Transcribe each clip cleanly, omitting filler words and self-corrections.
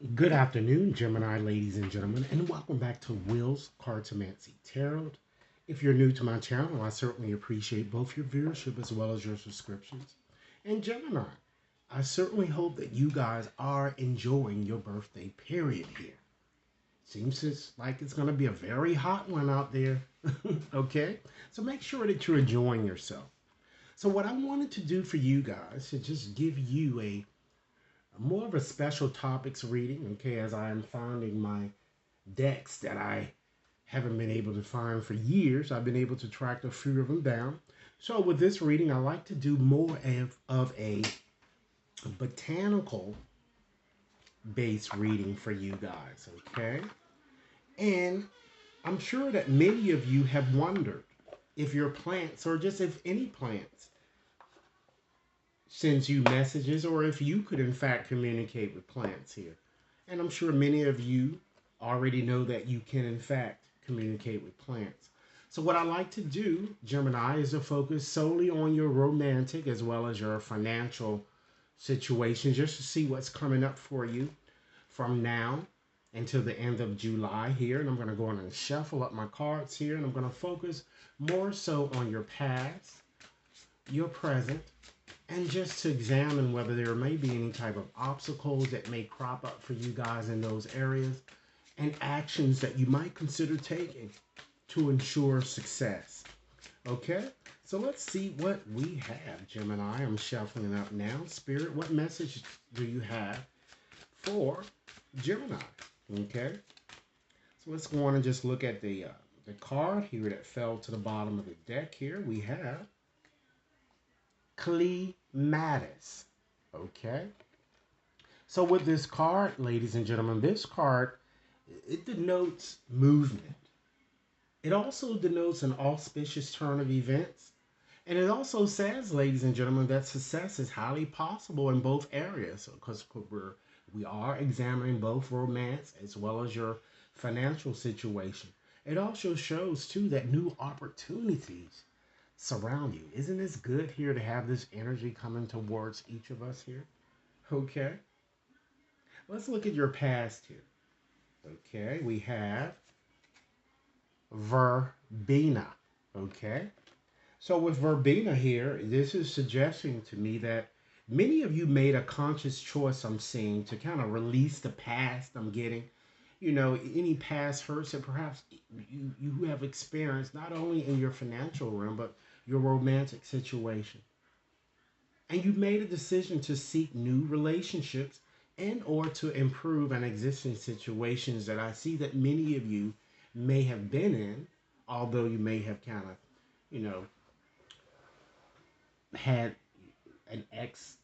Good afternoon, Gemini, ladies and gentlemen, and welcome back to Will's Cartomancy Tarot. If you're new to my channel, I certainly appreciate both your viewership as well as your subscriptions. And Gemini, I certainly hope that you guys are enjoying your birthday period here. Like it's going to be a very hot one out there, okay? So make sure that you're enjoying yourself. So what I wanted to do for you guys is just give you a more of a special topics reading, okay, as I am finding my decks that I haven't been able to find for years. I've been able to track a few of them down. So with this reading, I like to do more of a botanical based reading for you guys, okay? And I'm sure that many of you have wondered if your plants, or just if any plants, sends you messages, or if you could in fact communicate with plants here. And I'm sure many of you already know that you can in fact communicate with plants. So what I like to do, Gemini, is to focus solely on your romantic as well as your financial situations, just to see what's coming up for you from now until the end of July here. And I'm going to go on and shuffle up my cards here, and I'm going to focus more so on your past, your present, and just to examine whether there may be any type of obstacles that may crop up for you guys in those areas, and actions that you might consider taking to ensure success. Okay, so let's see what we have, Gemini. I'm shuffling up now. Spirit, what message do you have for Gemini? Okay, so let's go on and just look at the card here that fell to the bottom of the deck. Here we have clematis. Okay. So with this card, ladies and gentlemen, this card, it denotes movement. It also denotes an auspicious turn of events. And it also says, ladies and gentlemen, that success is highly possible in both areas, because we are examining both romance as well as your financial situation. It also shows too that new opportunities surround you. Isn't this good here to have this energy coming towards each of us here? Okay. Let's look at your past here. Okay. We have verbena. Okay. So with verbena here, this is suggesting to me that many of you made a conscious choice, I'm seeing, to kind of release the past. I'm getting, any past hurts that perhaps you have experienced, not only in your financial realm, but your romantic situation. And you made a decision to seek new relationships and or to improve an existing situations that I see that many of you may have been in, although you may have kind of, you know, had an ex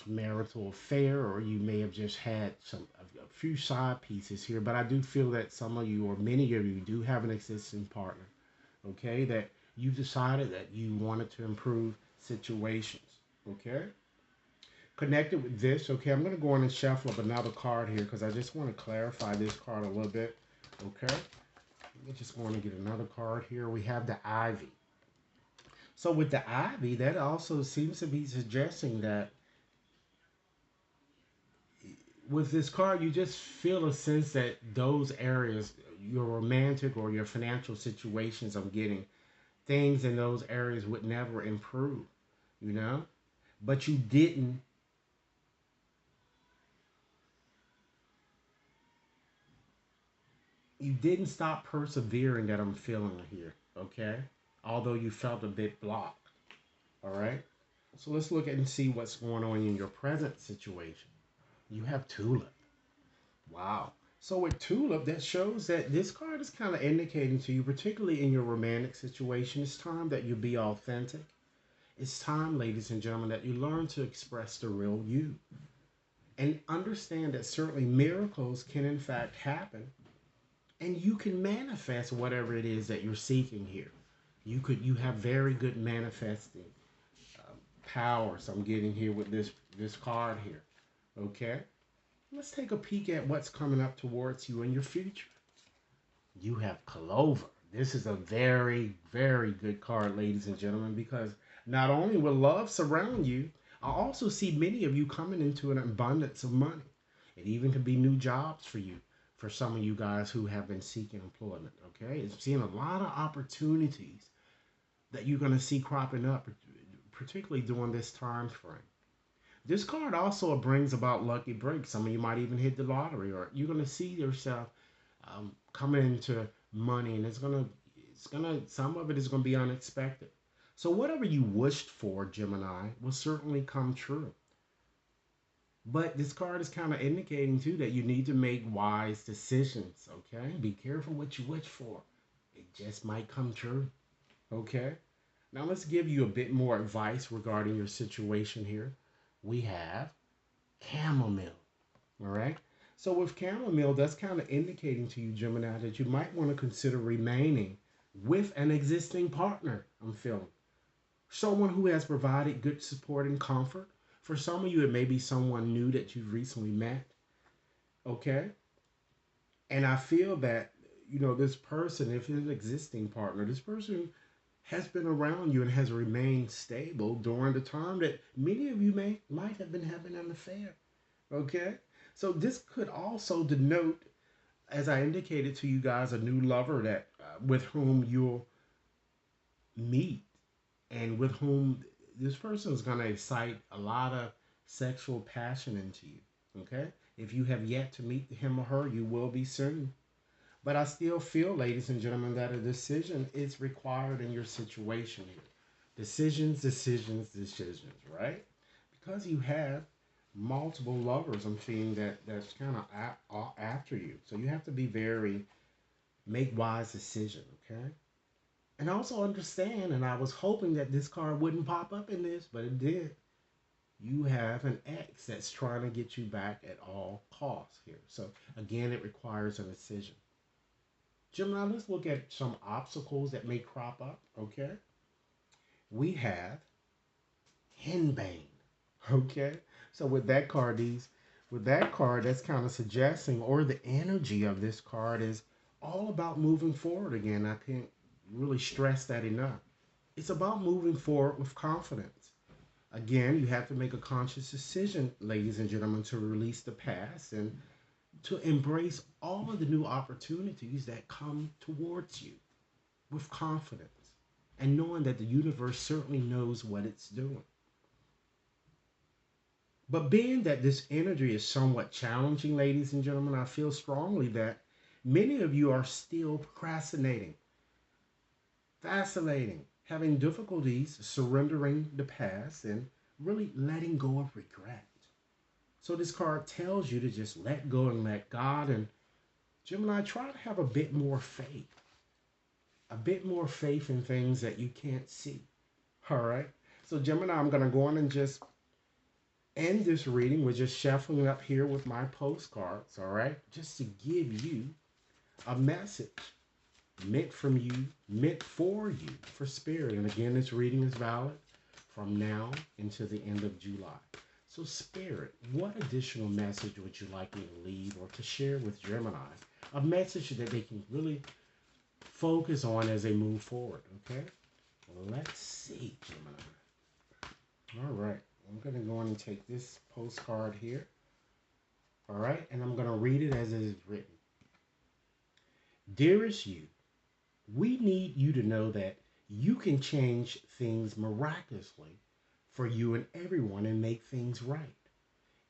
marital affair, or you may have just had a few side pieces here. But I do feel that some of you, or many of you, do have an existing partner, okay, that you decided that you wanted to improve situations, okay. Connected with this, okay, I'm going to go on and shuffle up another card here because I just want to clarify this card a little bit, okay. Let me just go on and get another card here. We have the ivy. So with the ivy, that also seems to be suggesting that with this card, you just feel a sense that those areas, your romantic or your financial situations, I'm getting things in those areas would never improve, you know? But you didn't stop persevering, that I'm feeling here, okay? Although you felt a bit blocked, all right? So let's look at and see what's going on in your present situation. You have tulip. Wow. So with tulip, that shows that this card is kind of indicating to you, particularly in your romantic situation, it's time that you be authentic. It's time, ladies and gentlemen, that you learn to express the real you. And understand that certainly miracles can in fact happen, and you can manifest whatever it is that you're seeking here. You have very good manifesting powers I'm getting here with this card here. Okay? Let's take a peek at what's coming up towards you in your future. You have Clover. This is a very, very good card, ladies and gentlemen, because not only will love surround you, I also see many of you coming into an abundance of money. It even could be new jobs for you, for some of you guys who have been seeking employment. Okay, it's seeing a lot of opportunities that you're going to see cropping up, particularly during this time frame. This card also brings about lucky breaks. Some of you might even hit the lottery, or you're going to see yourself coming into money, and some of it is going to be unexpected. So whatever you wished for, Gemini, will certainly come true. But this card is kind of indicating too that you need to make wise decisions. Okay, be careful what you wish for. It just might come true. Okay. Now let's give you a bit more advice regarding your situation here. We have chamomile. All right. So with chamomile, that's kind of indicating to you, Gemini, that you might want to consider remaining with an existing partner. I'm feeling someone who has provided good support and comfort. For some of you, it may be someone new that you've recently met. Okay. And I feel that, this person, if it's an existing partner, this person has been around you and has remained stable during the time that many of you might have been having an affair. Okay? So this could also denote, as I indicated to you guys, a new lover that with whom you'll meet and with whom this person is going to excite a lot of sexual passion into you. Okay? If you have yet to meet him or her, you will be soon. But I still feel, ladies and gentlemen, that a decision is required in your situation here. Decisions, decisions, decisions, right? Because you have multiple lovers, I'm feeling that's kind of after you. So you have to be make wise decisions, okay? And also understand, and I was hoping that this card wouldn't pop up in this, but it did. You have an ex that's trying to get you back at all costs here. So again, it requires a decision. Gemini, let's look at some obstacles that may crop up, okay? We have henbane, okay? So with that card, that's kind of suggesting, or the energy of this card is all about moving forward again. I can't really stress that enough. It's about moving forward with confidence. Again, you have to make a conscious decision, ladies and gentlemen, to release the past and to embrace all of the new opportunities that come towards you with confidence and knowing that the universe certainly knows what it's doing. But being that this energy is somewhat challenging, ladies and gentlemen, I feel strongly that many of you are still procrastinating, vacillating, having difficulties surrendering the past and really letting go of regret. So this card tells you to just let go and let God. And Gemini, try to have a bit more faith. A bit more faith in things that you can't see. All right. So Gemini, I'm going to go on and just end this reading. We're just shuffling up here with my postcards. All right. Just to give you a message meant from you, meant for you, for spirit. And again, this reading is valid from now until the end of July. So Spirit, what additional message would you like me to leave or to share with Gemini? A message that they can really focus on as they move forward, okay? Well, let's see, Gemini. All right, I'm going to go on and take this postcard here. All right, and I'm going to read it as it is written. Dearest you, we need you to know that you can change things miraculously for you and everyone and make things right.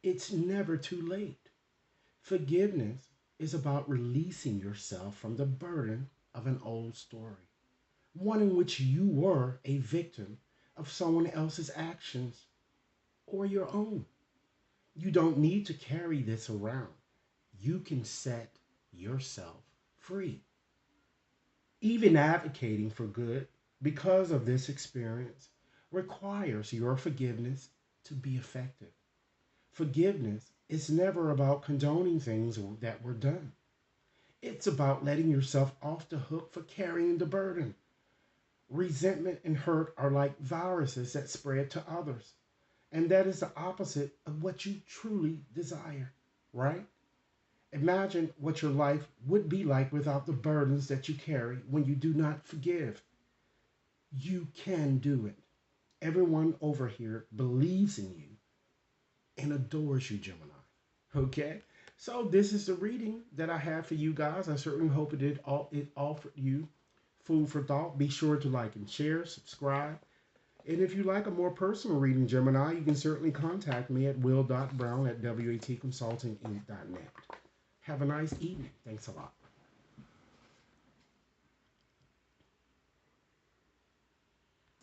It's never too late. Forgiveness is about releasing yourself from the burden of an old story, one in which you were a victim of someone else's actions or your own. You don't need to carry this around. You can set yourself free. Even advocating for good because of this experience requires your forgiveness to be effective. Forgiveness is never about condoning things that were done. It's about letting yourself off the hook for carrying the burden. Resentment and hurt are like viruses that spread to others. And that is the opposite of what you truly desire, right? Imagine what your life would be like without the burdens that you carry when you do not forgive. You can do it. Everyone over here believes in you and adores you, Gemini. Okay? So this is the reading that I have for you guys. I certainly hope it offered you food for thought. Be sure to like and share, subscribe. And if you like a more personal reading, Gemini, you can certainly contact me at will.brown@watconsultinginc.net. Have a nice evening. Thanks a lot.